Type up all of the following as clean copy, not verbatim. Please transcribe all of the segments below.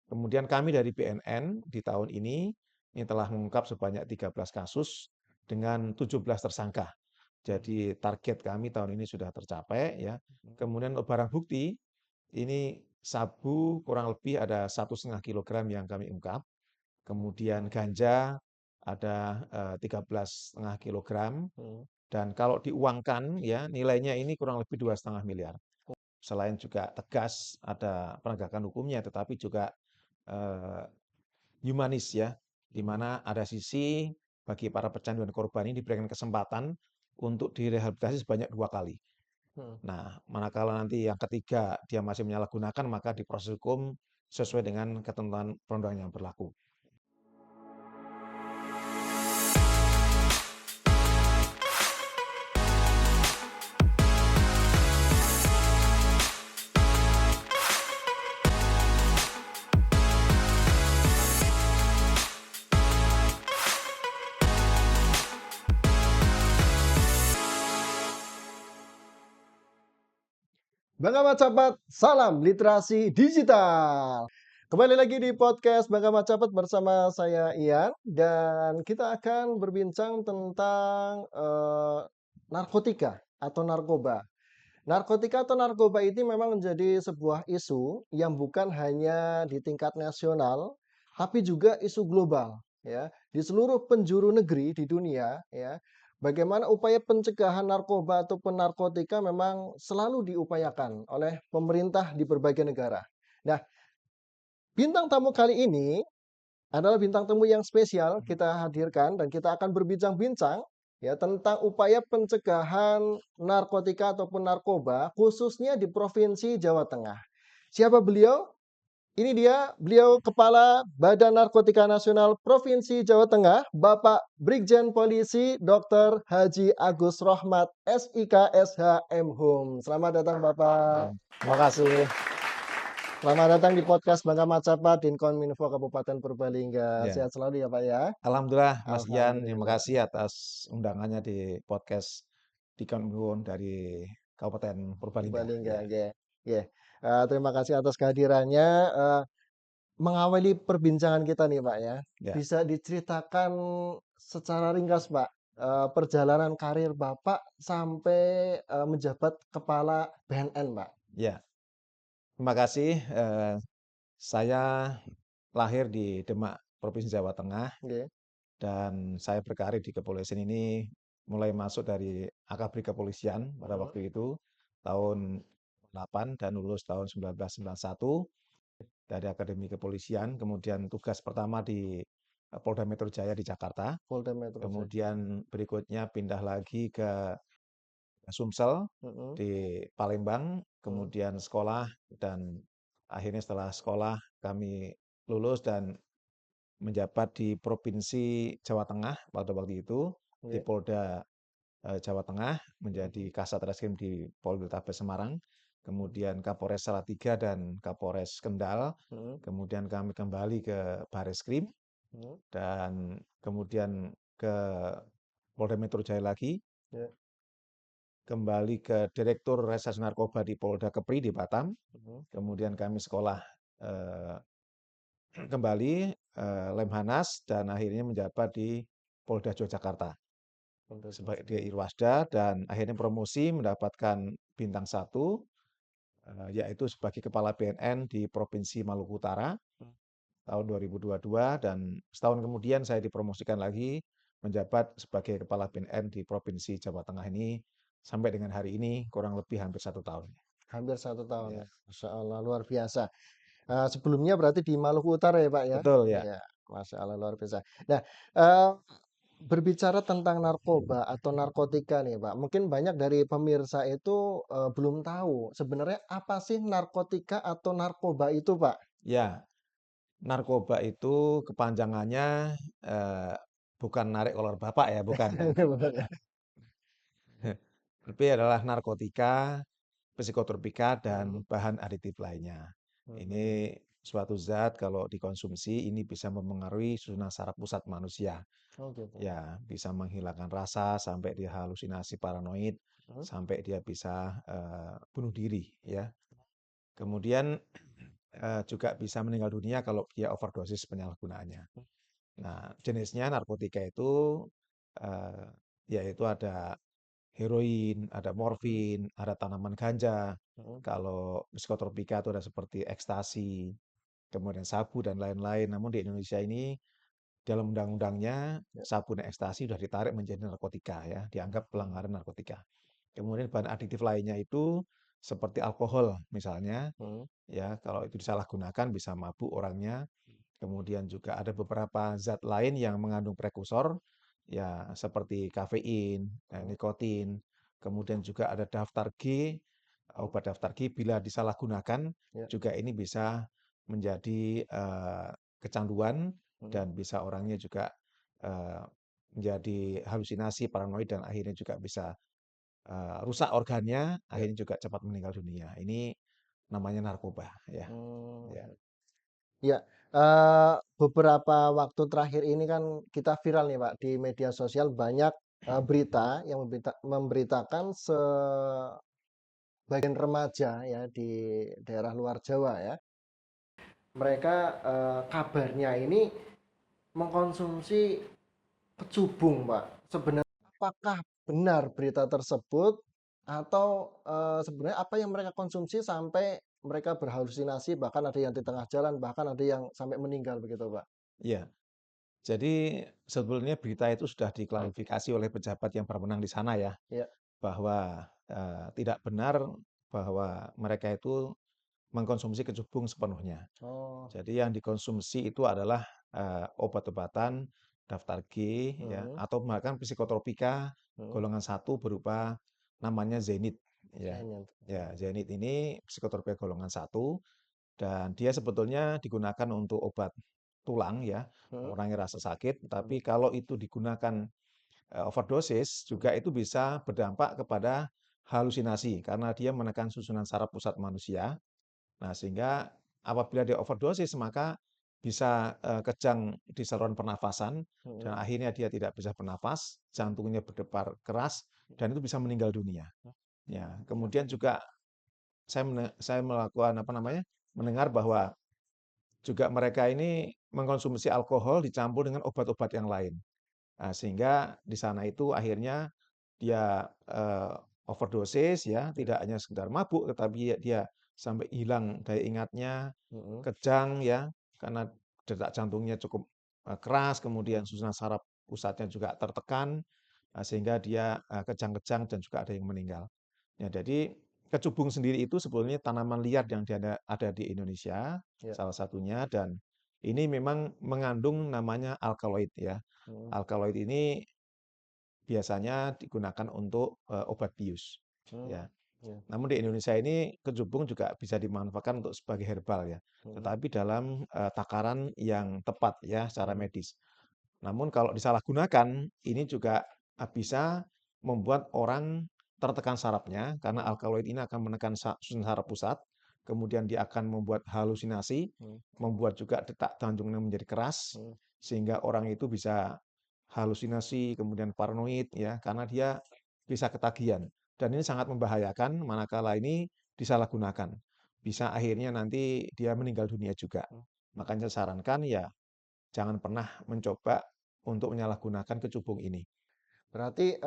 Kemudian kami dari BNN di tahun ini telah mengungkap sebanyak 13 kasus dengan 17 tersangka. Jadi target kami tahun ini sudah tercapai ya. Kemudian untuk barang bukti ini sabu kurang lebih ada 1,5 kilogram yang kami ungkap. Kemudian ganja ada 13,5 kilogram. Hmm. Dan kalau diuangkan ya nilainya ini kurang lebih 2,5 miliar. Selain juga tegas ada penegakan hukumnya, tetapi juga humanis ya, di mana ada sisi bagi para pecandu dan korban ini diberikan kesempatan untuk direhabilitasi sebanyak 2 kali. Hmm. Nah, manakala nanti yang ketiga dia masih menyalahgunakan, maka diproses hukum sesuai dengan ketentuan perundang-undangan yang berlaku. Bangga Macapat, salam literasi digital. Kembali lagi di podcast Bangga Macapat bersama saya Ian dan kita akan berbincang tentang narkotika atau narkoba. Narkotika atau narkoba ini memang menjadi sebuah isu yang bukan hanya di tingkat nasional, tapi juga isu global, ya. Di seluruh penjuru negeri di dunia, ya. Bagaimana upaya pencegahan narkoba ataupun narkotika memang selalu diupayakan oleh pemerintah di berbagai negara. Nah, bintang tamu kali ini adalah bintang tamu yang spesial kita hadirkan dan kita akan berbincang-bincang ya tentang upaya pencegahan narkotika ataupun narkoba khususnya di Provinsi Jawa Tengah. Siapa beliau? Ini dia, beliau Kepala Badan Narkotika Nasional Provinsi Jawa Tengah, Bapak Brigjen Polisi Dr. Haji Agus Rohmat, SIK SHM Hum. Selamat datang Bapak. Terima kasih. Selamat datang di podcast Bangga Macapat Dinkominfo Kabupaten Purbalingga. Ya. Sehat selalu ya Pak ya. Alhamdulillah Mas Ian, terima Alhamdulillah. kasih atas undangannya di podcast Dikon dari Kabupaten Purbalingga. Purbalingga, Ya, ya. Ya. Terima kasih atas kehadirannya. Mengawali perbincangan kita nih Pak ya, ya, bisa diceritakan secara ringkas Pak, perjalanan karir Bapak sampai menjabat Kepala BNN Pak. ya. Terima kasih. Saya lahir di Demak, Provinsi Jawa Tengah, Oke. dan saya berkarir di kepolisian ini mulai masuk dari Akabri Kepolisian pada Mhm. waktu itu tahun 8 dan lulus tahun 1991 dari Akademi Kepolisian. Kemudian tugas pertama di Polda Metro Jaya di Jakarta. Polda Metro Jaya. Kemudian berikutnya pindah lagi ke Sumsel Mhm. di Palembang, Mhm. kemudian sekolah dan akhirnya setelah sekolah kami lulus dan menjabat di Provinsi Jawa Tengah pada waktu itu di Oke. Polda Jawa Tengah Mhm. menjadi Kasat Reskrim di Polrestabes Semarang, kemudian Kapolres Salatiga dan Kapolres Kendal, Mhm. kemudian kami kembali ke Bareskrim Mhm. dan kemudian ke Polda Metro Jaya lagi, Ya. kembali ke Direktur Reserse Narkoba di Polda Kepri di Batam, Mhm. kemudian kami sekolah eh, kembali Lemhanas dan akhirnya menjabat di Polda Yogyakarta Polda sebagai Jawa. dia Irwasda dan akhirnya promosi mendapatkan bintang 1 yaitu sebagai Kepala BNN di Provinsi Maluku Utara tahun 2022 dan setahun kemudian saya dipromosikan lagi menjabat sebagai Kepala BNN di Provinsi Jawa Tengah ini sampai dengan hari ini kurang lebih hampir 1 tahun. Hampir 1 tahun Ya, ya. Masya Allah luar biasa. Sebelumnya berarti di Maluku Utara ya Pak ya? betul ya. Iya. Masya Allah luar biasa. Nah, eh, berbicara tentang narkoba atau narkotika nih Pak, mungkin banyak dari pemirsa itu belum tahu sebenarnya apa sih narkotika atau narkoba itu Pak? Ya, narkoba itu kepanjangannya eh, bukan narik kolor bapak ya, bukan ya. Benar ya? Tapi adalah narkotika, psikotropika, Mhm. dan bahan aditif lainnya. Mhm. Ini suatu zat kalau dikonsumsi ini bisa mempengaruhi susunan saraf pusat manusia. Oh gitu. Ya, bisa menghilangkan rasa sampai dia halusinasi paranoid, Mhm. sampai dia bisa bunuh diri ya. Kemudian juga bisa meninggal dunia kalau dia overdosis penyalahgunaannya. Nah, jenisnya narkotika itu, eee, yaitu ada heroin, ada morfin, ada tanaman ganja. Mhm. Kalau psikotropika itu ada seperti ekstasi, kemudian sabu dan lain-lain. Namun di Indonesia ini dalam undang-undangnya Ya. sabu dan ekstasi sudah ditarik menjadi narkotika ya, dianggap pelanggaran narkotika. Kemudian bahan adiktif lainnya itu seperti alkohol misalnya, Mhm. ya kalau itu disalahgunakan bisa mabuk orangnya. Kemudian juga ada beberapa zat lain yang mengandung prekursor, ya seperti kafein, Mhm. nikotin. Kemudian juga ada daftar G, obat daftar G bila disalahgunakan Ya. juga ini bisa menjadi kecanduan Mhm. dan bisa orangnya juga eh, menjadi halusinasi, paranoid dan akhirnya juga bisa rusak organnya, Ya. akhirnya juga cepat meninggal dunia. Ini namanya narkoba, ya. Ya. Mmm. Ya, beberapa waktu terakhir ini kan kita viral nih Pak di media sosial banyak, berita yang memberitakan sebagian remaja ya di daerah luar Jawa ya, mereka, kabarnya ini mengkonsumsi kecubung Pak. Sebenarnya apakah benar berita tersebut atau, sebenarnya apa yang mereka konsumsi sampai mereka berhalusinasi, bahkan ada yang di tengah jalan, bahkan ada yang sampai meninggal begitu Pak? Iya. Jadi sebetulnya berita itu sudah diklarifikasi oleh pejabat yang berwenang di sana ya, Ya. bahwa tidak benar bahwa mereka itu mengkonsumsi kecubung sepenuhnya. Oh. Jadi yang dikonsumsi itu adalah obat-obatan daftar G ya Mhm. atau bahkan psikotropika Mhm. golongan satu berupa namanya Zenit ya. Zenit. Ya, Zenit ini psikotropika golongan satu dan dia sebetulnya digunakan untuk obat tulang ya, Mhm. mengurangi rasa sakit, Mhm. tapi kalau itu digunakan overdosis Mhm. juga itu bisa berdampak kepada halusinasi karena dia menekan susunan saraf pusat manusia. Nah, sehingga apabila dia overdosis maka bisa kejang di saluran pernafasan dan Mhm. akhirnya dia tidak bisa bernafas, jantungnya berdebar keras dan itu bisa meninggal dunia. Ya, kemudian juga saya melakukan apa namanya? Mendengar bahwa juga mereka ini mengkonsumsi alkohol dicampur dengan obat-obat yang lain. Nah, sehingga di sana itu akhirnya dia overdosis ya, Ya. tidak hanya sekedar mabuk tetapi dia sampai hilang daya ingatnya, Mhm. kejang ya, karena detak jantungnya cukup keras, Mhm. kemudian susunan saraf pusatnya juga tertekan, sehingga dia kejang-kejang dan juga ada yang meninggal. Ya, jadi kecubung sendiri itu sebetulnya tanaman liar yang ada di Indonesia, Ya. salah satunya, dan ini memang mengandung namanya alkaloid ya. Mhm. Alkaloid ini biasanya digunakan untuk obat bius. Mmm. Ya. Ya. Namun di Indonesia ini kecubung juga bisa dimanfaatkan untuk sebagai herbal ya, Mhm. tetapi dalam takaran yang tepat ya secara Mhm. medis. Namun kalau disalahgunakan, ini juga bisa membuat orang tertekan sarafnya karena Mhm. alkaloid ini akan menekan susunan saraf pusat, kemudian dia akan membuat halusinasi, Mhm. membuat juga detak jantungnya menjadi keras, Mhm. sehingga orang itu bisa halusinasi, kemudian paranoid ya, karena dia bisa ketagihan. Dan ini sangat membahayakan manakala ini disalahgunakan. Bisa akhirnya nanti dia meninggal dunia juga. Mhm. Makanya saya sarankan ya jangan pernah mencoba untuk menyalahgunakan kecubung ini. Berarti,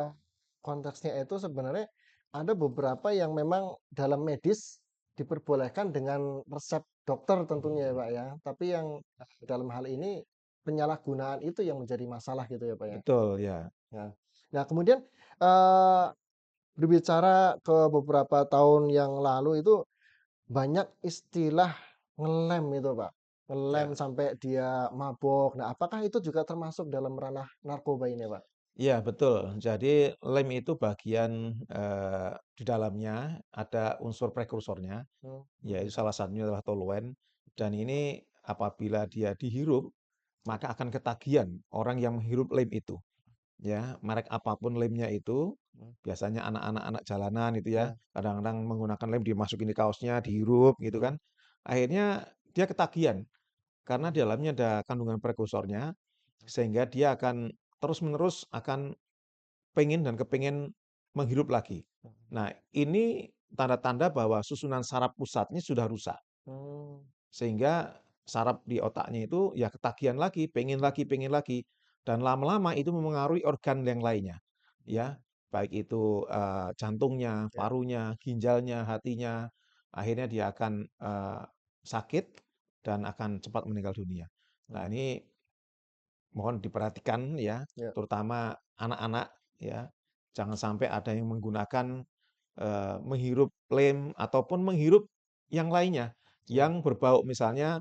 konteksnya itu sebenarnya ada beberapa yang memang dalam medis diperbolehkan dengan resep dokter tentunya ya, Pak, ya. Tapi yang, dalam hal ini penyalahgunaan itu yang menjadi masalah gitu ya, Pak, ya? Betul, ya. Nah nah kemudian, eee, berbicara ke beberapa tahun yang lalu itu banyak istilah ngelem itu, Pak. Ngelem Ya. sampai dia mabok. Nah, apakah itu juga termasuk dalam ranah narkoba ini, Pak? Iya, betul. Jadi lem itu bagian di dalamnya ada unsur prekursornya, Mmm. yaitu salah satunya adalah toluen. Dan ini apabila dia dihirup, maka akan ketagihan orang yang menghirup lem itu. Ya, merek apapun lemnya itu, Mhm. biasanya anak-anak anak jalanan itu ya, Ya. kadang-kadang menggunakan lem dimasukin di kaosnya, dihirup gitu Mhm. kan. Akhirnya dia ketagihan karena di dalamnya ada kandungan prekursornya sehingga dia akan terus-menerus akan pengen dan kepengen menghirup lagi. Mhm. Nah, ini tanda-tanda bahwa susunan saraf pusatnya sudah rusak. Mmm. Sehingga saraf di otaknya itu ya ketagihan lagi, pengen lagi, dan lama-lama itu memengaruhi organ yang lainnya, ya, baik itu jantungnya, Ya. parunya, ginjalnya, hatinya, akhirnya dia akan sakit dan akan cepat meninggal dunia. Nah, Hmm. ini mohon diperhatikan ya, Ya. terutama anak-anak ya, jangan sampai ada yang menggunakan menghirup lem ataupun menghirup yang lainnya Ya. yang berbau misalnya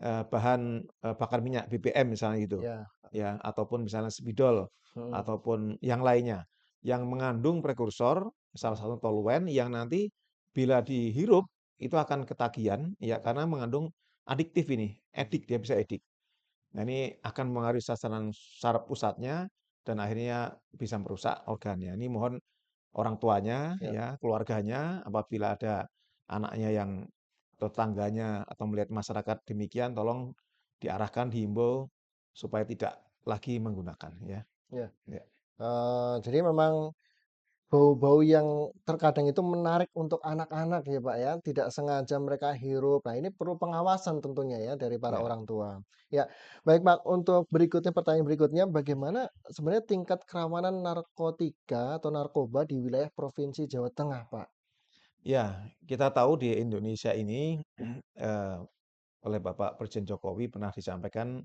bahan bakar minyak BBM misalnya gitu Ya. ya, ataupun misalnya spidol Hmm. ataupun yang lainnya yang mengandung prekursor salah satu toluen yang nanti bila dihirup itu akan ketagihan ya karena mengandung adiktif ini, edik, dia bisa edik. Nah, ini akan mengaruhi sasaran saraf pusatnya dan akhirnya bisa merusak organnya. Ini mohon orang tuanya, Ya. ya, keluarganya, apabila ada anaknya yang tetangganya atau melihat masyarakat demikian, tolong diarahkan, dihimbau supaya tidak lagi menggunakan, ya. Ya. Ya, Jadi memang bau-bau yang terkadang itu menarik untuk anak-anak ya Pak ya, tidak sengaja mereka hirup. Nah ini perlu pengawasan tentunya ya dari para ya. orang tua. Ya, baik Pak, untuk berikutnya pertanyaan berikutnya, bagaimana sebenarnya tingkat kerawanan narkotika atau narkoba di wilayah Provinsi Jawa Tengah Pak? Ya, kita tahu di Indonesia ini eh, oleh Bapak Presiden Jokowi pernah disampaikan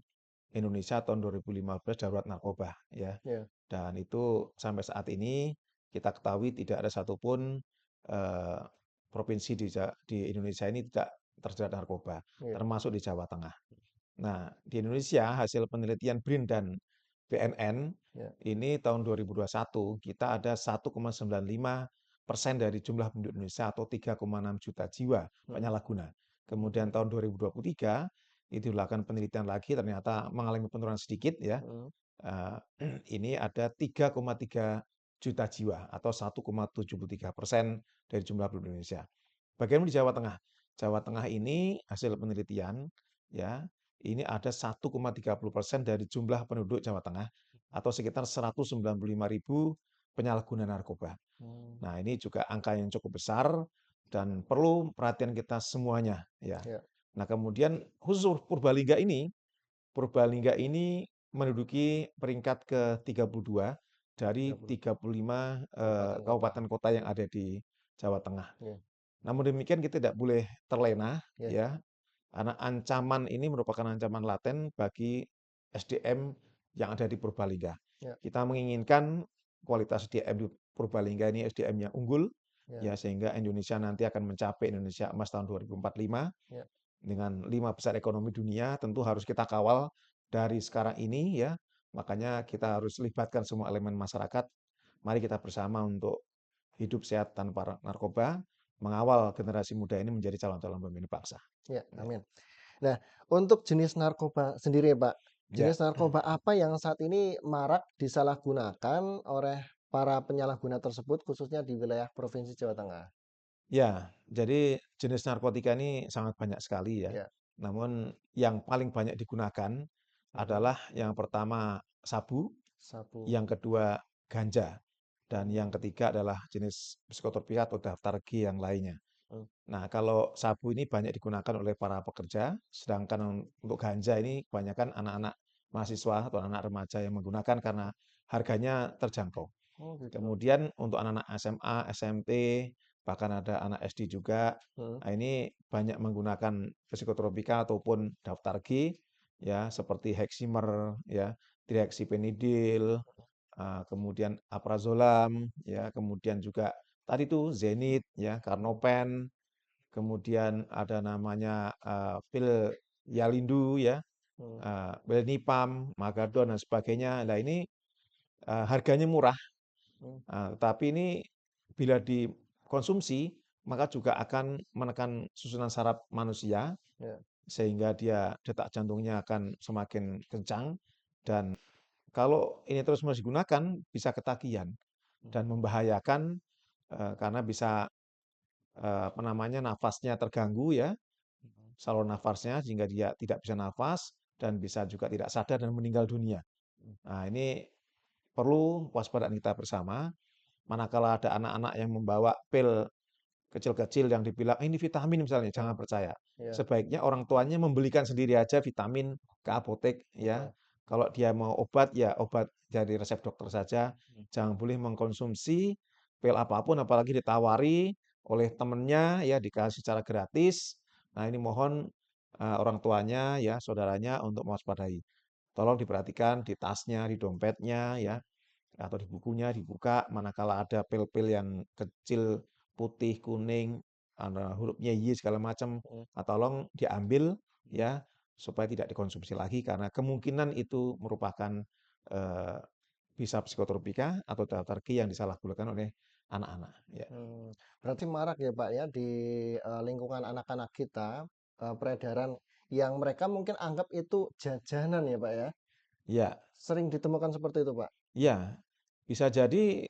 Indonesia tahun 2015 darurat narkoba, ya. Ya, Dan itu sampai saat ini kita ketahui tidak ada satupun eh, provinsi di Indonesia ini tidak terjerat narkoba, ya, termasuk di Jawa Tengah. Nah, di Indonesia hasil penelitian BRIN dan BNN ya, ini tahun 2021 kita ada 1,95% dari jumlah penduduk Indonesia atau 3,6 juta jiwa mhm, penyalahguna. Kemudian mhm, tahun 2023 itu dilakukan penelitian lagi ternyata mengalami penurunan sedikit ya. mhm, Eh, ini ada 3,3 juta jiwa atau 1,73% dari jumlah penduduk Indonesia. Bagaimana di Jawa Tengah? Jawa Tengah ini hasil penelitian ya, ini ada 1,30% dari jumlah penduduk Jawa Tengah atau sekitar 195.000 penyalahguna narkoba. mmm, Nah, ini juga angka yang cukup besar dan perlu perhatian kita semuanya ya. ya, Nah, kemudian khusus Purbalingga ini menduduki peringkat ke-32 dari 30 35 kabupaten kota. kabupaten kota yang ada di Jawa Tengah. Ya, Namun demikian kita tidak boleh terlena ya, ya, karena ancaman ini merupakan ancaman laten bagi SDM yang ada di Purbalingga. ya, Kita menginginkan kualitas SDM di Purbalingga ini SDM yang unggul ya, ya sehingga Indonesia nanti akan mencapai Indonesia Emas tahun 2045 ya, dengan 5 besar ekonomi dunia tentu harus kita kawal dari sekarang ini ya. Makanya kita harus libatkan semua elemen masyarakat. Mari kita bersama untuk hidup sehat tanpa narkoba, mengawal generasi muda ini menjadi calon-calon pemimpin bangsa. ya, Ya. amin. Nah, untuk jenis narkoba sendiri ya, Pak, Ya. jenis narkoba apa yang saat ini marak disalahgunakan oleh para penyalahguna tersebut khususnya di wilayah Provinsi Jawa Tengah? Ya, jadi jenis narkotika ini sangat banyak sekali ya. Ya, Namun yang paling banyak digunakan mhm, adalah yang pertama sabu, sabu, yang kedua ganja, dan yang mmm, ketiga adalah jenis psikotropika atau daftar G yang lainnya. mmm, Nah, kalau sabu ini banyak digunakan oleh para pekerja, sedangkan untuk ganja ini kebanyakan anak-anak mahasiswa atau anak remaja yang menggunakan karena harganya terjangkau. oh gitu, Kemudian untuk anak-anak SMA, SMP, bahkan ada anak SD juga, mhm, nah ini banyak menggunakan psikotropika ataupun daftar G, ya seperti heximer, ya, trihexyphenidyl, kemudian alprazolam, ya, kemudian juga tadi tuh Zenit, ya, mhm, Carnopen, kemudian ada namanya pil Yalindu, ya, mhm, Belnipam, Magadon dan sebagainya. Nah ini harganya murah. mmm, Tapi ini bila dikonsumsi, maka juga akan menekan susunan saraf manusia, ya, sehingga dia detak jantungnya akan semakin kencang. Dan kalau ini terus-menerus digunakan, bisa ketagihan dan mhm, membahayakan karena bisa apa namanya nafasnya terganggu ya, mhm, saluran nafasnya sehingga dia tidak bisa nafas dan bisa juga tidak sadar dan meninggal dunia. mmm, Nah, ini perlu waspadaan kita bersama. Manakala ada anak-anak yang membawa pil kecil-kecil yang dibilang, "Ini vitamin," misalnya, jangan Mhm, percaya. iya, Sebaiknya orang tuanya membelikan sendiri aja vitamin ke apotek ya. heeh, Kalau dia mau obat, ya obat dari resep dokter saja. mhm, Jangan boleh mengkonsumsi pil apapun, apalagi ditawari oleh temennya ya, dikasih secara gratis. Nah, ini mohon orang tuanya ya, saudaranya untuk mewaspadai. Tolong diperhatikan di tasnya, di dompetnya ya, atau di bukunya dibuka manakala ada pil-pil yang kecil putih kuning ada hurufnya Y segala macam, mhm, tolong diambil ya supaya tidak dikonsumsi lagi karena kemungkinan itu merupakan eh, bisa psikotropika atau terapi yang disalahgunakan oleh anak-anak ya. mmm, berarti marak ya, Pak, ya di, lingkungan anak-anak kita, peredaran yang mereka mungkin anggap itu jajanan ya, Pak, ya? Ya, Sering ditemukan seperti itu, Pak? ya, bisa jadi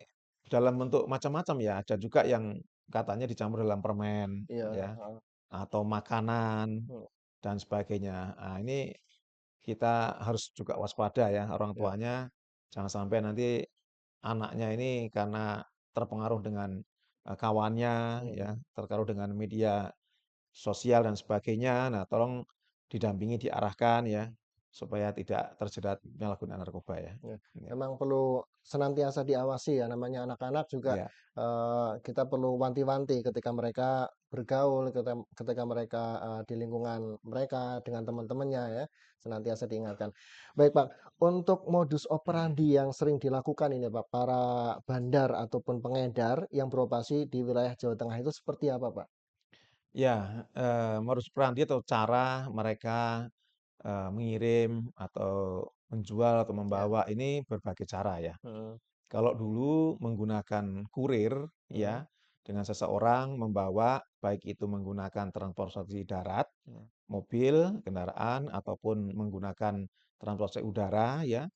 dalam bentuk macam-macam ya. Ada juga yang katanya dicampur dalam permen Iya, ya heeh, atau makanan mhm, dan sebagainya. Nah, ini kita harus juga waspada ya orang iya, tuanya, jangan sampai nanti anaknya ini karena terpengaruh dengan, kawannya mhm. ya, terpengaruh dengan media sosial dan sebagainya. Nah, tolong didampingi, diarahkan ya, supaya tidak terjerat penyalahgunaan narkoba ya. Ya, Ya, memang perlu senantiasa diawasi ya, namanya anak-anak juga, ya, kita perlu wanti-wanti ketika mereka bergaul, ketika ketika mereka, di lingkungan mereka dengan teman-temannya ya, senantiasa diingatkan. Baik, Pak, untuk modus operandi yang sering dilakukan ini, Pak, para bandar ataupun pengedar yang beroperasi di wilayah Jawa Tengah itu seperti apa, Pak? ya, modus operandi atau cara mereka, mengirim atau menjual atau Ya, membawa ini berbagai cara ya. mhm, Kalau dulu menggunakan kurir, mhm, ya, dengan seseorang membawa, baik itu menggunakan transportasi darat, mhm, mobil, kendaraan, ataupun menggunakan transportasi udara, ya,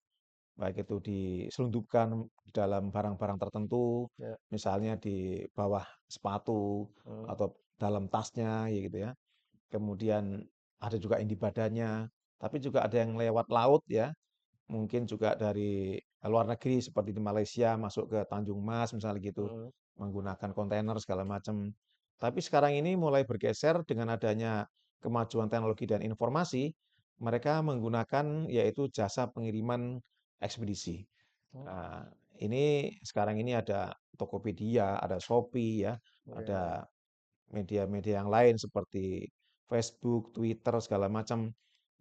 baik itu diselundupkan di dalam barang-barang tertentu, ya, misalnya di bawah sepatu mhm, atau dalam tasnya, ya gitu ya. Kemudian ada juga yang di badannya, tapi juga ada yang lewat laut, ya, mungkin juga dari luar negeri seperti di Malaysia masuk ke Tanjung Mas misalnya gitu, mhm, menggunakan kontainer segala macam. Tapi sekarang ini mulai bergeser dengan adanya kemajuan teknologi dan informasi, mereka menggunakan yaitu jasa pengiriman ekspedisi. oh, Nah, ini sekarang ini ada Tokopedia, ada Shopee ya, iya, iya, ada media-media yang lain seperti Facebook, Twitter, segala macam.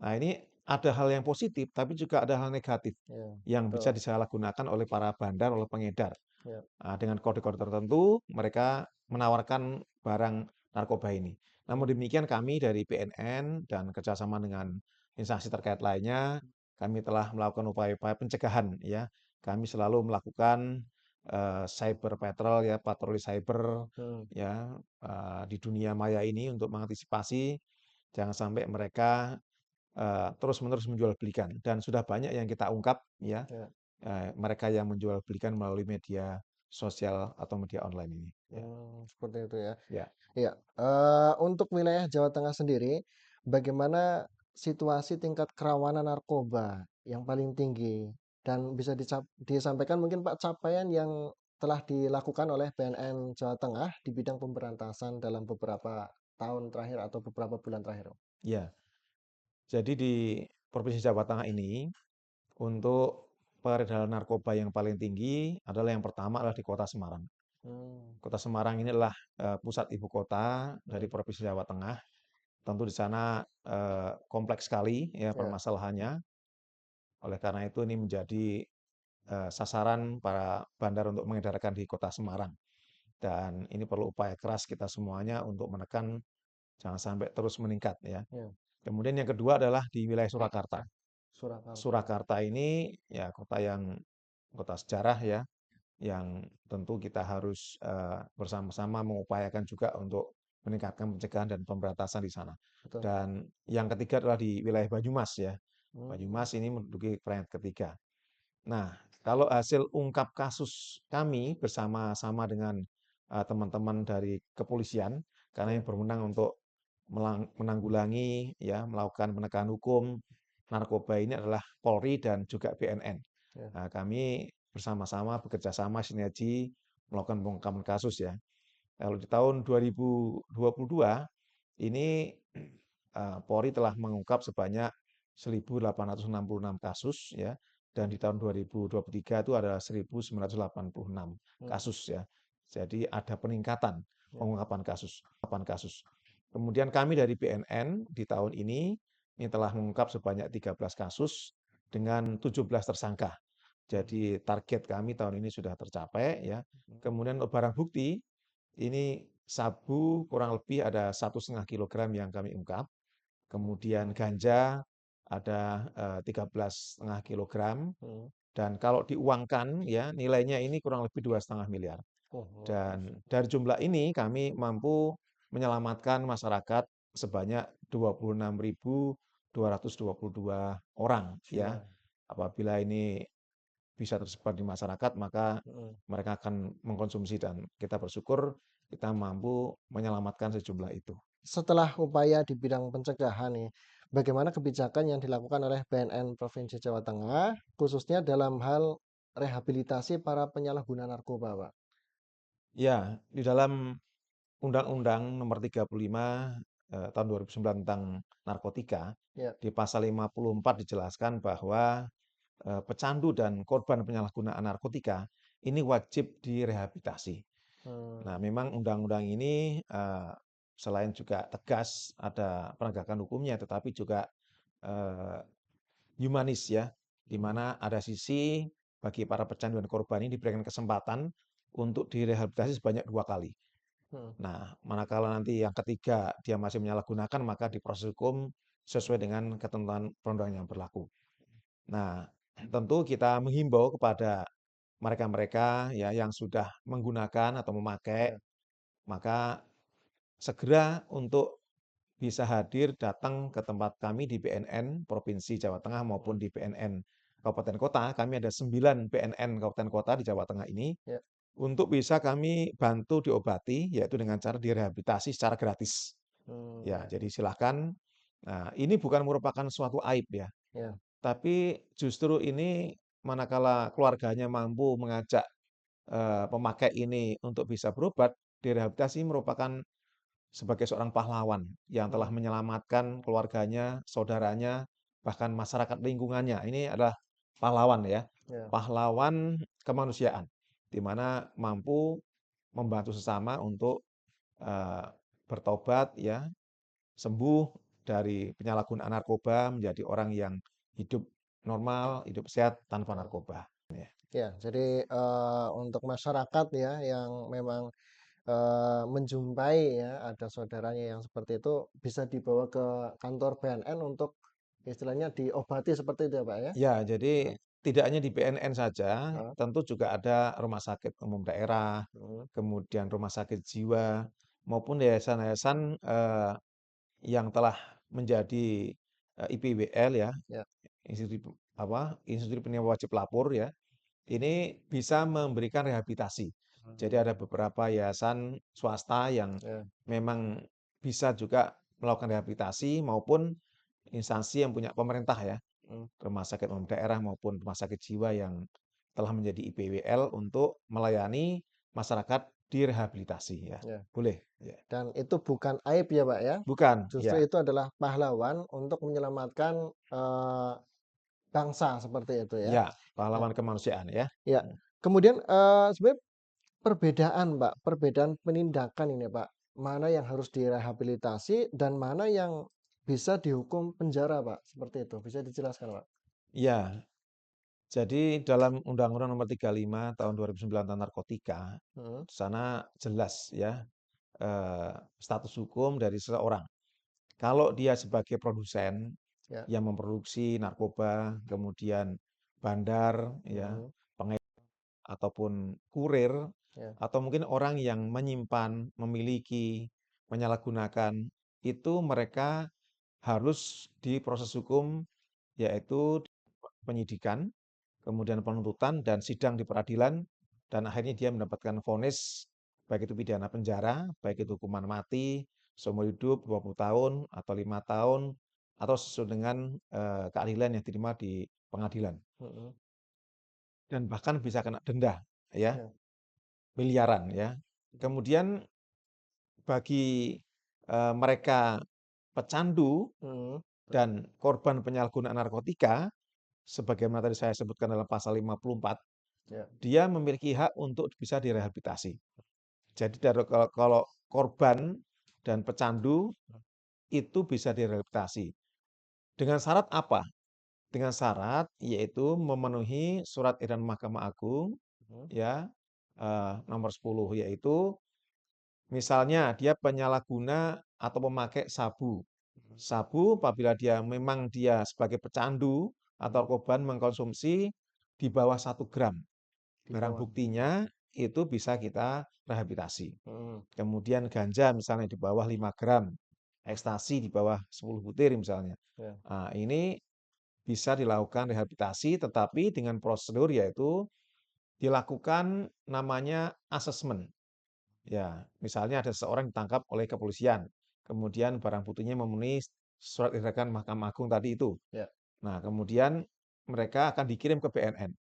Nah, ini ada hal yang positif, tapi juga ada hal negatif iya, yang bisa betul, disalahgunakan oleh para bandar, oleh pengedar. iya, Nah, dengan kode-kode tertentu, mereka menawarkan barang narkoba ini. Namun mhm, demikian kami dari BNN dan kerjasama dengan instansi terkait lainnya, kami telah melakukan upaya-upaya pencegahan ya. Kami selalu melakukan cyber patrol ya, patroli cyber mhm, ya di dunia maya ini untuk mengantisipasi jangan sampai mereka terus-menerus menjual belikan dan sudah banyak yang kita ungkap ya iya. mereka yang menjual belikan melalui media sosial atau media online ini. Ya, Seperti itu ya. ya, Iya, untuk wilayah Jawa Tengah sendiri, bagaimana situasi tingkat kerawanan narkoba yang paling tinggi? Dan bisa disampaikan mungkin Pak capaian yang telah dilakukan oleh BNN Jawa Tengah di bidang pemberantasan dalam beberapa tahun terakhir atau beberapa bulan terakhir? ya. Jadi di Provinsi Jawa Tengah ini untuk peredaran narkoba yang paling tinggi adalah yang pertama adalah di Kota Semarang. Hmm, Kota Semarang ini adalah pusat ibu kota dari hmm, Provinsi Jawa Tengah. Tentu di sana kompleks sekali ya ya, permasalahannya. Oleh karena itu ini menjadi sasaran para bandar untuk mengedarkan di Kota Semarang. Dan ini perlu upaya keras kita semuanya untuk menekan jangan sampai terus meningkat ya. ya, Kemudian yang kedua adalah di wilayah Surakarta. Surakarta. Surakarta ini ya kota yang kota sejarah ya, yang tentu kita harus bersama-sama mengupayakan juga untuk meningkatkan pencegahan dan pemberantasan di sana. Betul. Dan yang ketiga adalah di wilayah Banyumas ya. Hmm, Banyumas ini menduduki peringkat ketiga. Nah, kalau hasil ungkap kasus kami bersama-sama dengan teman-teman dari kepolisian, karena yang ya, berwenang untuk menanggulangi, ya, melakukan penegakan hukum narkoba ini adalah Polri dan juga BNN. ya, Nah, kami bersama-sama bekerja sama sinergi melakukan pengungkapan kasus ya. Kalau di tahun 2022 ini Polri telah mengungkap sebanyak 1.866 kasus ya, dan di tahun 2023 itu ada 1.986 Hmm. kasus ya. Jadi ada peningkatan Ya. pengungkapan kasus. Kemudian kami dari BNN di tahun ini telah mengungkap sebanyak 13 kasus dengan 17 tersangka. Jadi target kami tahun ini sudah tercapai ya. Kemudian untuk barang bukti ini sabu kurang lebih ada 1,5 kilogram yang kami ungkap. Kemudian ganja ada 13,5 kilogram. Hmm. Dan kalau diuangkan ya nilainya ini kurang lebih 2,5 miliar. Oh, luar Dan biasa. dari jumlah ini kami mampu menyelamatkan masyarakat sebanyak 26.222 orang ya. Ya. Apabila ini bisa tersebar di masyarakat, maka Hmm. mereka akan mengkonsumsi dan kita bersyukur kita mampu menyelamatkan sejumlah itu. Setelah upaya di bidang pencegahan nih, bagaimana kebijakan yang dilakukan oleh BNN Provinsi Jawa Tengah, khususnya dalam hal rehabilitasi para penyalahguna narkoba, Pak? Ya, di dalam Undang-Undang Nomor 35 Tahun 2009 tentang narkotika, Ya. di pasal 54 dijelaskan bahwa pecandu dan korban penyalahgunaan narkotika ini wajib direhabilitasi. Hmm. Nah, memang undang-undang ini selain juga tegas ada penegakan hukumnya, tetapi juga eh, humanis ya, di Hmm. mana ada sisi bagi para pecandu dan korban ini diberikan kesempatan untuk direhabilitasi sebanyak 2 kali. Hmm. Nah, manakala nanti yang ketiga dia masih menyalahgunakan, maka diproses hukum sesuai dengan ketentuan perundang-undangan yang berlaku. Nah, tentu kita menghimbau kepada mereka-mereka ya yang sudah menggunakan atau memakai, Ya. maka segera untuk bisa hadir datang ke tempat kami di BNN Provinsi Jawa Tengah maupun Hmm. di BNN Kabupaten Kota. Kami ada 9 BNN Kabupaten Kota di Jawa Tengah ini Ya. untuk bisa kami bantu diobati, yaitu dengan cara direhabilitasi secara gratis. Ya, Hmm. jadi silakan. Nah, ini bukan merupakan suatu aib ya, Ya. tapi justru ini manakala keluarganya mampu mengajak pemakai ini untuk bisa berobat, direhabilitasi merupakan sebagai seorang pahlawan yang telah Hmm. menyelamatkan keluarganya, saudaranya, bahkan masyarakat lingkungannya. Ini adalah pahlawan ya, Ya. pahlawan kemanusiaan, di mana mampu membantu sesama untuk eh, bertobat ya, sembuh dari penyalahgunaan narkoba menjadi orang yang hidup normal, hidup sehat tanpa Hmm. narkoba. Ya. Ya, jadi untuk masyarakat ya yang memang menjumpai ya ada saudaranya yang seperti itu bisa dibawa ke kantor BNN untuk istilahnya diobati seperti itu ya, Pak, ya? Ya, jadi Heeh. tidak hanya di BNN saja, Heeh. tentu juga ada rumah sakit umum daerah, Mhm. kemudian rumah sakit jiwa, maupun yayasan-yayasan yang telah menjadi IPWL ya, Ya. institusi institusi penerima wajib lapor ya, ini bisa memberikan rehabilitasi. Jadi Mhm. ada beberapa yayasan swasta yang Ya. memang bisa juga melakukan rehabilitasi maupun instansi yang punya pemerintah ya, Mmm. rumah sakit umum daerah maupun rumah sakit jiwa yang telah menjadi IPWL untuk melayani masyarakat direhabilitasi ya. Ya. Boleh, ya. Dan itu bukan aib ya, Pak, ya? Bukan, Justru ya. itu adalah pahlawan untuk menyelamatkan, bangsa seperti itu ya? Ya, Ya. pahlawan kemanusiaan ya. Ya. Kemudian, sebenarnya perbedaan, Pak, perbedaan penindakan ini, Pak. Mana yang harus direhabilitasi dan mana yang bisa dihukum penjara, Pak, seperti itu. Bisa dijelaskan, Pak? Ya, jadi dalam Undang-Undang Nomor 35 Tahun 2009 tentang narkotika, Mhm. di sana jelas ya eh, status hukum dari seseorang. Kalau dia sebagai produsen Ya. yang memproduksi narkoba, kemudian bandar ya, Mhm. ataupun kurir, Ya. atau mungkin orang yang menyimpan, memiliki, menyalahgunakan, itu mereka harus diproses hukum, yaitu penyidikan, kemudian penuntutan dan sidang di peradilan, dan akhirnya dia mendapatkan vonis, baik itu pidana penjara, baik itu hukuman mati, seumur hidup 20 tahun, atau 5 tahun, atau sesuai dengan keadilan yang diterima di pengadilan. Mhm. Dan bahkan bisa kena denda, ya, Ya. miliaran ya. Kemudian bagi mereka pecandu Mhm. dan korban penyalahgunaan narkotika, sebagaimana tadi saya sebutkan dalam pasal 54, Ya. dia memiliki hak untuk bisa direhabilitasi. Jadi kalau korban dan pecandu itu bisa direhabilitasi. Dengan syarat apa? Dengan syarat yaitu memenuhi surat edaran Mahkamah Agung Mhm. ya nomor 10, yaitu misalnya dia penyalahguna atau pemakai sabu. Sabu apabila memang dia sebagai pecandu atau korban mengkonsumsi di bawah 1 gram. Di Barang bawah. buktinya itu bisa kita rehabilitasi. Mhm. Kemudian ganja misalnya di bawah 5 gram, ekstasi di bawah 10 butir misalnya. Ya. Nah, ini bisa dilakukan rehabilitasi, tetapi dengan prosedur yaitu dilakukan namanya asesmen. Ya, misalnya ada seseorang ditangkap oleh kepolisian, kemudian barang buktinya memenuhi surat edaran Mahkamah Agung tadi itu. Ya. Nah, kemudian mereka akan dikirim ke BNN.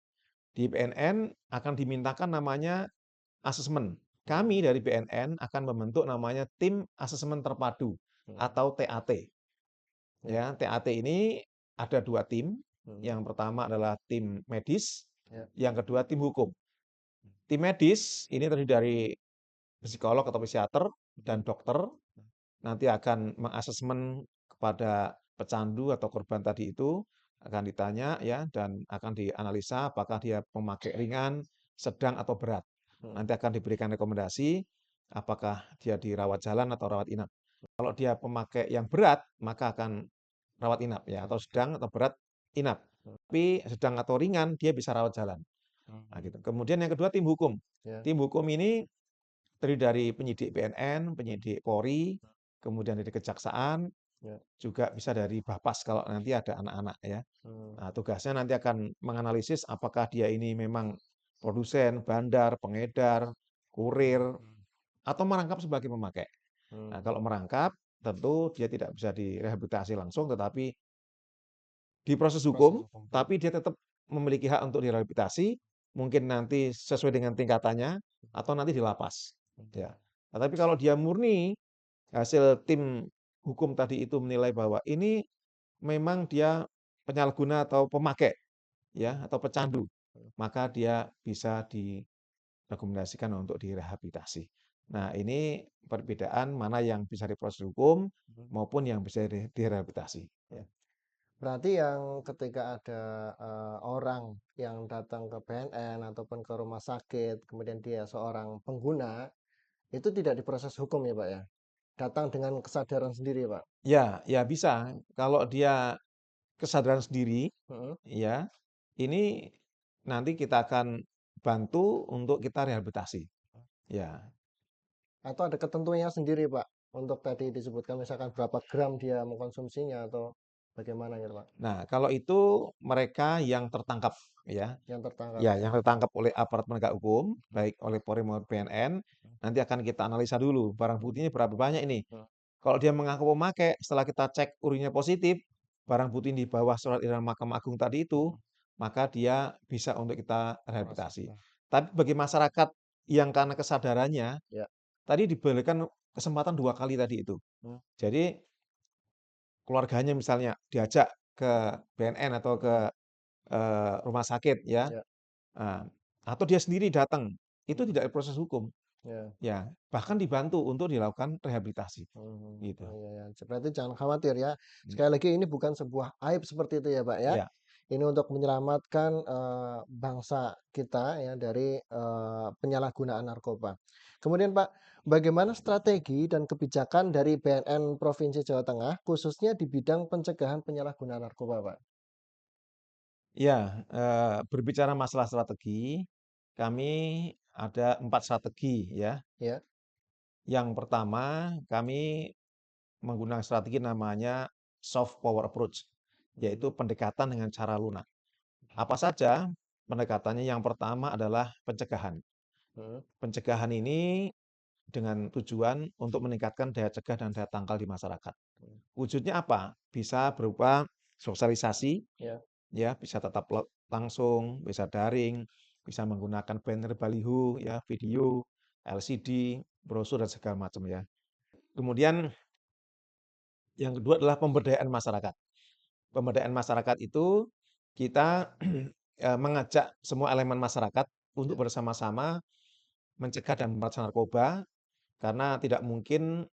Di BNN akan dimintakan namanya asesmen. Kami dari BNN akan membentuk namanya tim asesmen terpadu atau TAT. Ya. Ya, TAT ini ada 2 tim. Mhm. Yang pertama adalah tim medis, Ya. yang kedua tim hukum. Tim medis ini terdiri dari psikolog atau psikiater dan dokter, nanti akan mengasesmen kepada pecandu atau korban tadi itu, akan ditanya ya dan akan dianalisa apakah dia pemakai ringan, sedang atau berat. Mhm. Nanti akan diberikan rekomendasi apakah dia dirawat jalan atau rawat inap. Kalau dia pemakai yang berat, maka akan rawat inap ya, atau sedang atau berat inap. Tapi sedang atau ringan dia bisa rawat jalan. Nah, gitu. Kemudian yang kedua tim hukum. Ya. Tim hukum ini terdiri dari penyidik BNN, penyidik Polri, kemudian dari kejaksaan, Ya. juga bisa dari Bapas kalau nanti ada anak-anak ya. Mhm. Nah, tugasnya nanti akan menganalisis apakah dia ini memang produsen, bandar, pengedar, kurir, atau merangkap sebagai pemakai. Nah, Mhm. kalau merangkap, tentu dia tidak bisa direhabilitasi langsung, tetapi di proses Proses hukum, hukum. tapi dia tetap memiliki hak untuk direhabilitasi, mungkin nanti sesuai dengan tingkatannya, atau nanti di lapas. Ya. Nah, tapi kalau dia murni, hasil tim hukum tadi itu menilai bahwa ini memang dia penyalahguna atau pemakai, ya, atau pecandu, maka dia bisa direkomendasikan untuk direhabilitasi. Nah, ini perbedaan mana yang bisa diproses hukum maupun yang bisa direhabilitasi. Ya. Berarti yang ketika ada orang yang datang ke BNN ataupun ke rumah sakit, kemudian dia seorang pengguna, itu tidak diproses hukum ya Pak ya? Datang dengan kesadaran sendiri Pak? Ya, ya bisa. Kalau dia kesadaran sendiri, Mhm. ya, ini nanti kita akan bantu untuk kita rehabilitasi. Ya. Atau ada ketentuannya sendiri Pak? Untuk tadi disebutkan misalkan berapa gram dia mengkonsumsinya atau bagaimana gitu Pak? Nah, kalau itu mereka yang tertangkap, ya. Yang tertangkap Ya, ya? yang tertangkap oleh aparat penegak hukum, baik oleh Polri maupun BNN, nanti akan kita analisa dulu barang buktinya berapa banyak ini. Mhm. Kalau dia mengaku memakai, setelah kita cek urinnya positif, barang bukti di bawah surat edaran Mahkamah Agung tadi itu, maka dia bisa untuk kita Proses. rehabilitasi. Tapi bagi masyarakat yang karena kesadarannya, Ya. tadi diberikan kesempatan 2 kali tadi itu. Hmm. Jadi keluarganya misalnya diajak ke BNN atau ke rumah sakit ya, Ya. atau dia sendiri datang, itu tidak proses hukum. Ya. Ya, bahkan dibantu untuk dilakukan rehabilitasi, Mhm. gitu. Oh, iya, ya. Berarti jangan khawatir ya. Mmm, Sekali lagi ini bukan sebuah aib seperti itu ya, Pak, ya. iya, Ini untuk menyelamatkan, bangsa kita ya dari, penyalahgunaan narkoba. Kemudian, Pak, bagaimana strategi dan kebijakan dari BNN Provinsi Jawa Tengah khususnya di bidang pencegahan penyalahgunaan narkoba, Pak? iya, berbicara masalah strategi, kami ada 4 strategi ya. Ya. Yang pertama, kami menggunakan strategi namanya soft power approach, yaitu pendekatan dengan cara lunak. Apa saja pendekatannya? Yang pertama adalah pencegahan. Mhm. Pencegahan ini dengan tujuan untuk meningkatkan daya cegah dan daya tangkal di masyarakat. Wujudnya apa? Bisa berupa sosialisasi, Ya. ya, bisa tatap langsung, bisa daring, bisa menggunakan banner baliho, ya, video, LCD, brosur dan segala macam ya. Kemudian yang kedua adalah pemberdayaan masyarakat. Pemberdayaan masyarakat itu kita mengajak semua elemen masyarakat untuk bersama-sama mencegah dan memberantas narkoba karena tidak mungkin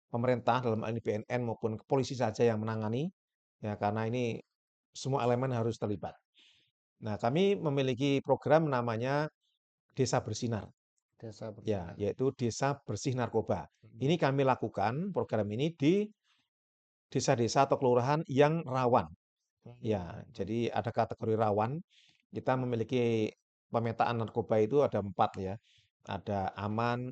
pemerintah dalam hal ini BNN maupun polisi saja yang menangani ya karena ini semua elemen harus terlibat. Nah, kami memiliki program namanya Desa Bersinar. Desa Ya, bersinar. yaitu Desa Bersih Narkoba. Mhm. Ini kami lakukan program ini di desa-desa atau kelurahan yang rawan. Ya, Mhm. jadi ada kategori rawan. Kita memiliki pemetaan narkoba itu ada 4 ya. Ada aman,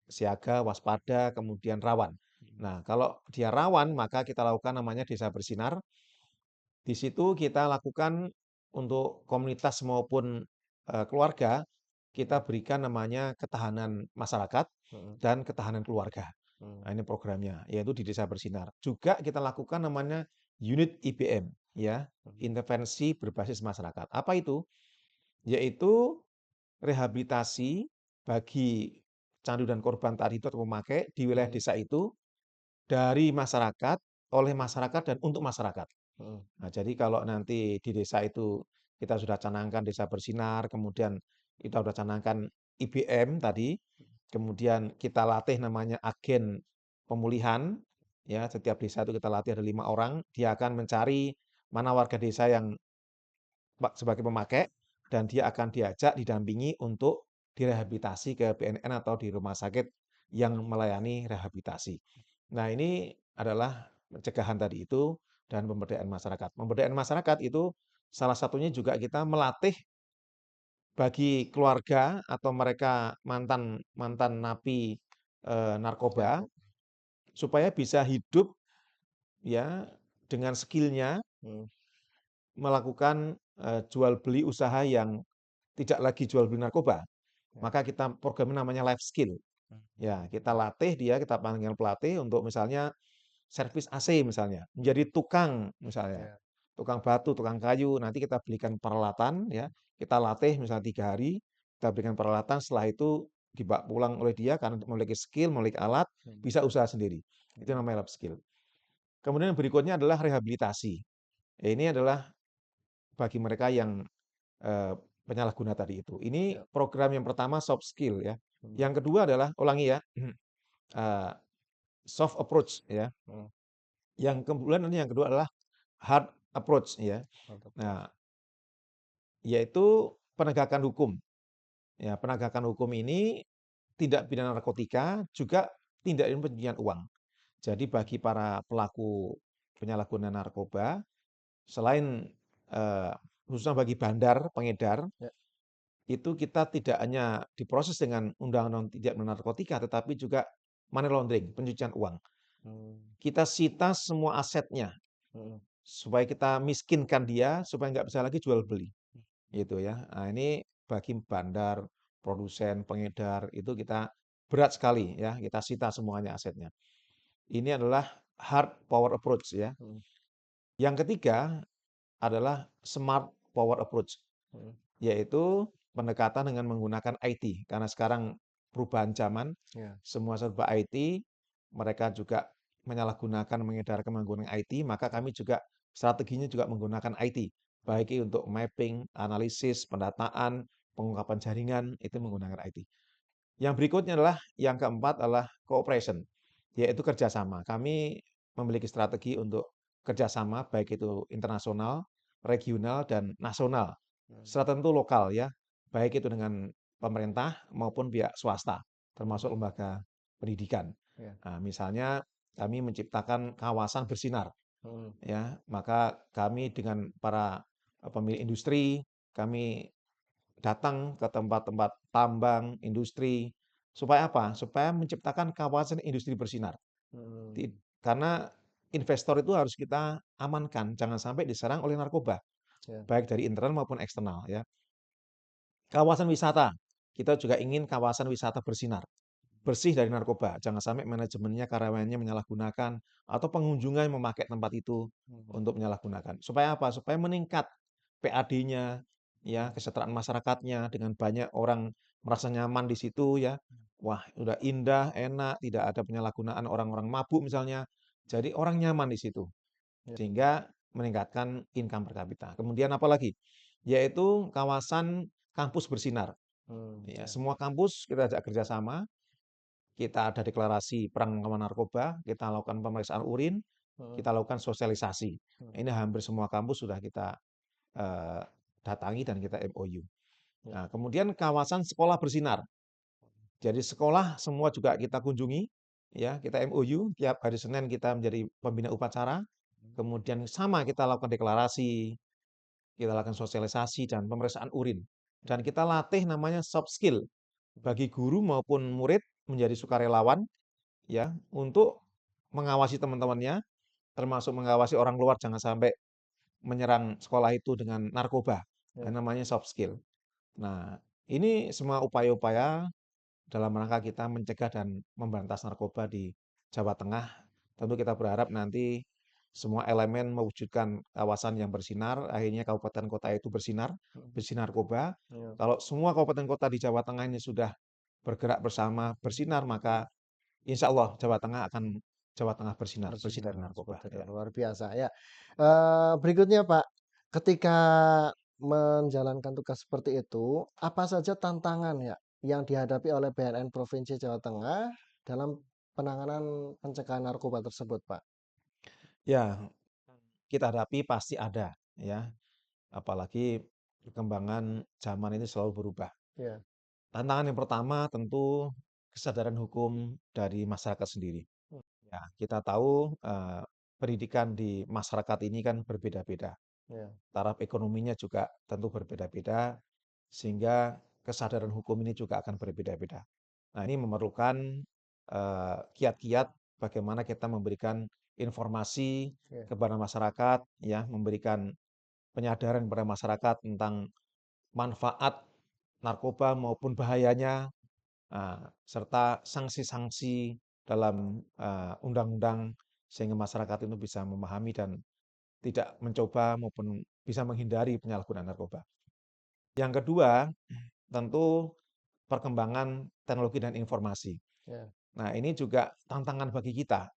siaga, waspada, kemudian rawan. Nah, kalau dia rawan, maka kita lakukan namanya Desa Bersinar. Di situ kita lakukan untuk komunitas maupun keluarga, kita berikan namanya ketahanan masyarakat Mhm. dan ketahanan keluarga. Mhm. Nah, ini programnya, yaitu di Desa Bersinar. Juga kita lakukan namanya unit IBM, ya, Mhm. intervensi berbasis masyarakat. Apa itu? Yaitu rehabilitasi bagi candu dan korban tadi itu atau pemakai di wilayah Mhm. desa itu dari masyarakat, oleh masyarakat dan untuk masyarakat. Mhm. Nah, jadi kalau nanti di desa itu kita sudah canangkan Desa Bersinar, kemudian kita sudah canangkan IBM tadi, kemudian kita latih namanya agen pemulihan, ya setiap desa itu kita latih ada 5 orang, dia akan mencari mana warga desa yang sebagai pemakai dan dia akan diajak didampingi untuk direhabilitasi ke BNN atau di rumah sakit yang melayani rehabilitasi. Nah, ini adalah pencegahan tadi itu dan pemberdayaan masyarakat. Pemberdayaan masyarakat itu salah satunya juga kita melatih bagi keluarga atau mereka mantan mantan napi narkoba Narkoba. supaya bisa hidup ya dengan skillnya Mhm. melakukan jual beli usaha yang tidak lagi jual beli narkoba. Ya. Maka kita programnya namanya life skill. Ya, kita Mhm. latih dia, kita panggil pelatih untuk misalnya servis AC misalnya, menjadi tukang misalnya, Ya. tukang batu, tukang kayu, nanti kita belikan peralatan ya, kita latih misalnya 3 hari, kita berikan peralatan, setelah itu dibawa pulang oleh dia karena memiliki skill, memiliki alat, Mhm. bisa usaha sendiri. Itu Mhm. namanya life skill. Kemudian yang berikutnya adalah rehabilitasi. Ini adalah bagi mereka yang eh, penyalahguna tadi itu. Ini Ya. program yang pertama soft skill ya. Mhm. Yang kedua adalah ulangi ya, eh, soft approach ya. Mhm. Yang kemudian nanti yang kedua adalah hard approach ya. Mantap, Bos. Nah, yaitu penegakan hukum. Ya, penegakan hukum ini tindak pidana narkotika juga tindak pidana pencucian uang. Jadi bagi para pelaku penyalahgunaan narkoba, selain eh, khususnya bagi bandar, pengedar, Ya. itu kita tidak hanya diproses dengan undang-undang tidak pidana narkotika, tetapi juga money laundering, pencucian uang. Mhm. Kita sita semua asetnya, Mhm. supaya kita miskinkan dia, supaya nggak bisa lagi jual beli. Gitu ya. Nah, ini bagi bandar, produsen, pengedar, itu kita berat sekali ya, kita sita semuanya asetnya. Ini adalah hard power approach ya. Mhm. Yang ketiga adalah smart power approach, Mhm. yaitu pendekatan dengan menggunakan IT. Karena sekarang perubahan zaman, Ya. semua serba IT, mereka juga menyalahgunakan, mengedarkan menggunakan IT, maka kami juga strateginya juga menggunakan IT. Baik itu untuk mapping, analisis, pendataan, pengungkapan jaringan, itu menggunakan IT. Yang berikutnya adalah, yang keempat adalah cooperation, yaitu kerjasama. Kami memiliki strategi untuk kerjasama, baik itu internasional, regional, dan nasional. Mhm. Secara tentu lokal ya, baik itu dengan pemerintah maupun pihak swasta, Mhm. termasuk lembaga pendidikan. Ya. Nah, misalnya kami menciptakan kawasan bersinar, Mhm. ya, maka kami dengan para pemilik industri, kami datang ke tempat-tempat tambang, industri, supaya apa? Supaya menciptakan kawasan industri bersinar. Mhm. Ti- Karena investor itu harus kita amankan, jangan sampai diserang oleh narkoba, Ya. baik dari internal maupun eksternal ya. Kawasan wisata, kita juga ingin kawasan wisata bersinar, bersih dari narkoba. Jangan sampai manajemennya, karyawannya menyalahgunakan atau pengunjungnya yang memakai tempat itu Mhm. untuk menyalahgunakan. Supaya apa? Supaya meningkat PAD-nya, ya, kesejahteraan masyarakatnya dengan banyak orang merasa nyaman di situ ya. Wah, udah indah, enak, tidak ada penyalahgunaan orang-orang mabuk misalnya. Jadi orang nyaman di situ Ya. sehingga meningkatkan income per kapita. Kemudian apa lagi? Yaitu kawasan kampus bersinar. Ya, Ya. semua kampus kita ajak kerjasama, kita ada deklarasi perang lawan narkoba, kita lakukan pemeriksaan urin, Hmm. kita lakukan sosialisasi. Ini hampir semua kampus sudah kita eh, datangi dan kita MOU. Ya. Nah, kemudian kawasan sekolah bersinar. Jadi sekolah semua juga kita kunjungi, ya kita MOU. Tiap hari Senin kita menjadi pembina upacara. Kemudian sama kita lakukan deklarasi, kita lakukan sosialisasi dan pemeriksaan urin. Dan kita latih namanya soft skill bagi guru maupun murid menjadi sukarelawan ya untuk mengawasi teman-temannya, termasuk mengawasi orang luar jangan sampai menyerang sekolah itu dengan narkoba. Ya. Namanya soft skill. Nah, ini semua upaya-upaya dalam rangka kita mencegah dan memberantas narkoba di Jawa Tengah. Tentu kita berharap nanti semua elemen mewujudkan kawasan yang bersinar, akhirnya kabupaten kota itu bersinar, bersih narkoba. Ya. Kalau semua kabupaten kota di Jawa Tengah ini sudah bergerak bersama bersinar, maka insya Allah Jawa Tengah bersinar, bersih dari Bersinar narkoba. seperti itu, Ya. luar biasa ya. Berikutnya Pak, ketika menjalankan tugas seperti itu, apa saja tantangan ya yang dihadapi oleh BNN Provinsi Jawa Tengah dalam penanganan pencegahan narkoba tersebut, Pak? Ya, kita hadapi pasti ada, ya. Apalagi perkembangan zaman ini selalu berubah. Ya. Tantangan yang pertama tentu kesadaran hukum dari masyarakat sendiri. Hmm. Ya, kita tahu pendidikan di masyarakat ini kan berbeda-beda. Ya. Taraf ekonominya juga tentu berbeda-beda, sehingga kesadaran hukum ini juga akan berbeda-beda. Nah, ini memerlukan kiat-kiat bagaimana kita memberikan informasi Ya. kepada masyarakat, ya, memberikan penyadaran kepada masyarakat tentang manfaat narkoba maupun bahayanya, serta sanksi-sanksi dalam undang-undang sehingga masyarakat itu bisa memahami dan tidak mencoba maupun bisa menghindari penyalahgunaan narkoba. Yang kedua, tentu perkembangan teknologi dan informasi. Ya. Nah, ini juga tantangan bagi kita,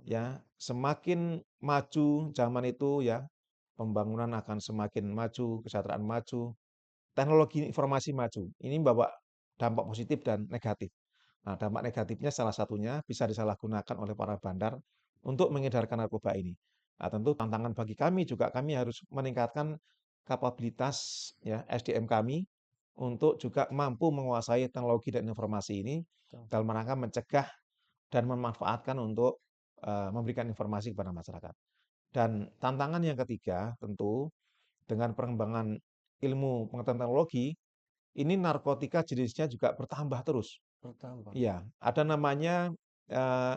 ya. Semakin maju zaman itu ya, pembangunan akan semakin maju, kesejahteraan maju, teknologi informasi maju. Ini membawa dampak positif dan negatif. Nah, dampak negatifnya salah satunya bisa disalahgunakan oleh para bandar untuk mengedarkan narkoba ini. Nah, tentu tantangan bagi kami juga kami harus meningkatkan kapabilitas ya SDM kami untuk juga mampu menguasai teknologi dan informasi ini dalam rangka mencegah dan memanfaatkan untuk memberikan informasi kepada masyarakat. Dan tantangan yang ketiga tentu dengan perkembangan ilmu pengetahuan teknologi, ini narkotika jenisnya juga bertambah terus. Bertambah. Iya, ada namanya eh,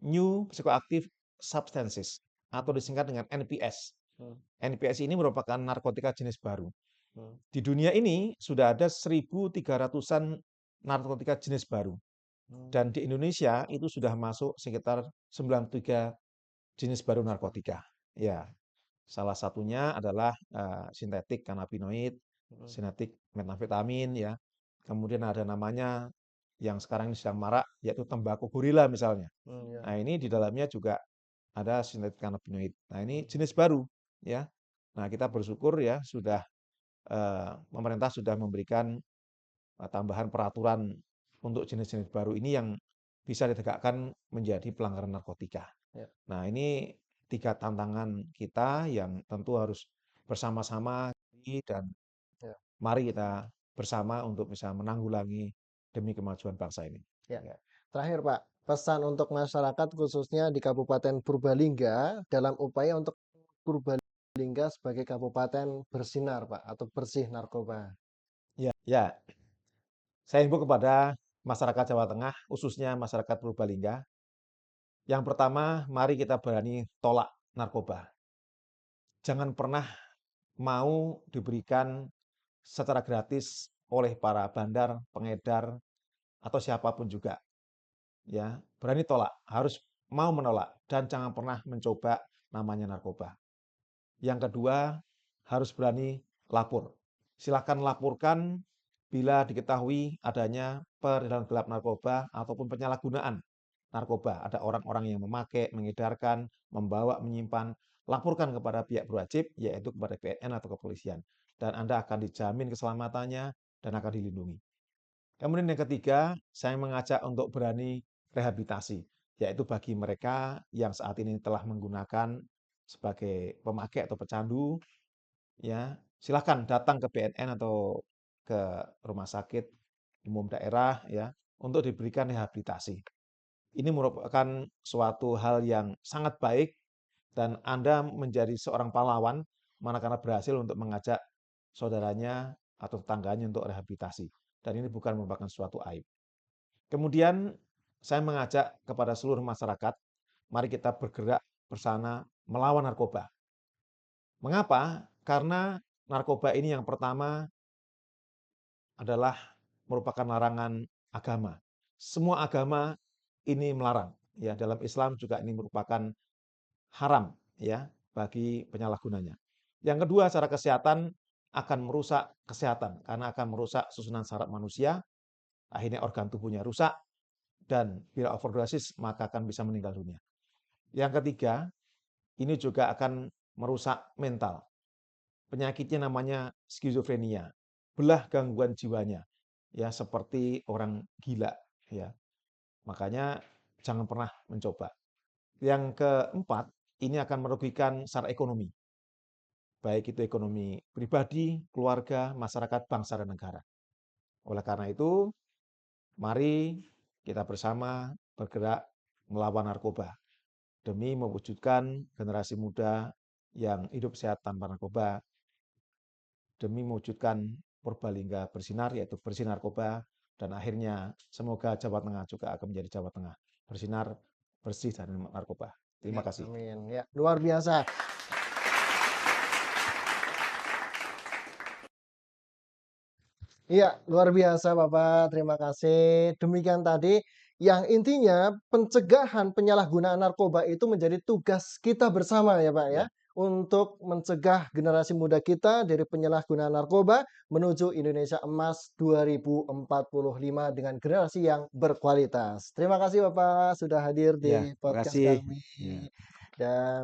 New Psychoactive Substances atau disingkat dengan NPS. Hmm. NPS ini merupakan narkotika jenis baru. Hmm. Di dunia ini sudah ada 1.300-an narkotika jenis baru. Dan di Indonesia itu sudah masuk sekitar 93 jenis baru narkotika. Ya, salah satunya adalah sintetik kanabinoid, sintetik metamfetamin ya. Kemudian ada namanya yang sekarang ini sedang marak yaitu tembakau gorila misalnya. Ya. Nah, ini di dalamnya juga ada sintetik kanabinoid. Nah, ini jenis baru ya. Nah, kita bersyukur ya sudah pemerintah sudah memberikan tambahan peraturan untuk jenis-jenis baru ini yang bisa ditegakkan menjadi pelanggaran narkotika. Ya. Nah, ini 3 tantangan kita yang tentu harus bersama-sama dan Ya. mari kita bersama untuk bisa menanggulangi demi kemajuan bangsa ini. Ya. Ya. Terakhir Pak, pesan untuk masyarakat khususnya di Kabupaten Purbalingga dalam upaya untuk Purbalingga sebagai kabupaten bersinar Pak atau bersih narkoba. Ya, ya. Saya himbau kepada masyarakat Jawa Tengah, khususnya masyarakat Purbalingga. Yang pertama, mari kita berani tolak narkoba. Jangan pernah mau diberikan secara gratis oleh para bandar, pengedar, atau siapapun juga. Ya, berani tolak, harus mau menolak dan jangan pernah mencoba namanya narkoba. Yang kedua, harus berani lapor. Silakan laporkan bila diketahui adanya peredaran gelap narkoba ataupun penyalahgunaan narkoba. Ada orang-orang yang memakai, mengedarkan, membawa, menyimpan. Laporkan kepada pihak berwajib, yaitu kepada BNN atau kepolisian. Dan Anda akan dijamin keselamatannya dan akan dilindungi. Kemudian yang ketiga, saya mengajak untuk berani rehabilitasi, yaitu bagi mereka yang saat ini telah menggunakan sebagai pemakai atau pecandu, ya silakan datang ke BNN atau ke rumah sakit umum daerah ya untuk diberikan rehabilitasi. Ini merupakan suatu hal yang sangat baik dan Anda menjadi seorang pahlawan manakala berhasil untuk mengajak saudaranya atau tetangganya untuk rehabilitasi. Dan ini bukan merupakan suatu aib. Kemudian saya mengajak kepada seluruh masyarakat, mari kita bergerak bersama melawan narkoba. Mengapa? Karena narkoba ini yang pertama adalah merupakan larangan agama. Semua agama ini melarang. Ya, dalam Islam juga ini merupakan haram ya bagi penyalahgunanya. Yang kedua, secara kesehatan akan merusak kesehatan karena akan merusak susunan saraf manusia, akhirnya organ tubuhnya rusak dan bila overdosis maka akan bisa meninggal dunia. Yang ketiga, ini juga akan merusak mental. Penyakitnya namanya skizofrenia, belah gangguan jiwanya, ya seperti orang gila, ya. Makanya jangan pernah mencoba. Yang keempat, ini akan merugikan secara ekonomi, baik itu ekonomi pribadi, keluarga, masyarakat, bangsa, dan negara. Oleh karena itu, mari kita bersama bergerak melawan narkoba demi mewujudkan generasi muda yang hidup sehat tanpa narkoba, demi mewujudkan Purbalingga bersinar, yaitu bersih narkoba, dan akhirnya semoga Jawa Tengah juga akan menjadi Jawa Tengah bersinar, bersih dari narkoba. Terima Ya, kasih. amin. Ya, luar biasa. Iya, luar biasa Bapak. Terima kasih. Demikian tadi yang intinya pencegahan penyalahgunaan narkoba itu menjadi tugas kita bersama ya Pak ya. Ya, Untuk mencegah generasi muda kita dari penyalahgunaan narkoba menuju Indonesia Emas 2045 dengan generasi yang berkualitas. Terima kasih Bapak sudah hadir ya, di terima podcast kasih. kami. Ya. Dan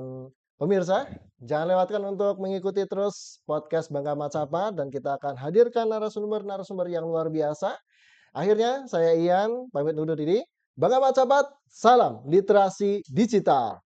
pemirsa, jangan lewatkan untuk mengikuti terus podcast Bangga Macapa dan kita akan hadirkan narasumber-narasumber yang luar biasa. Akhirnya saya Ian pamit undur diri. Bangga Macapat, salam literasi digital.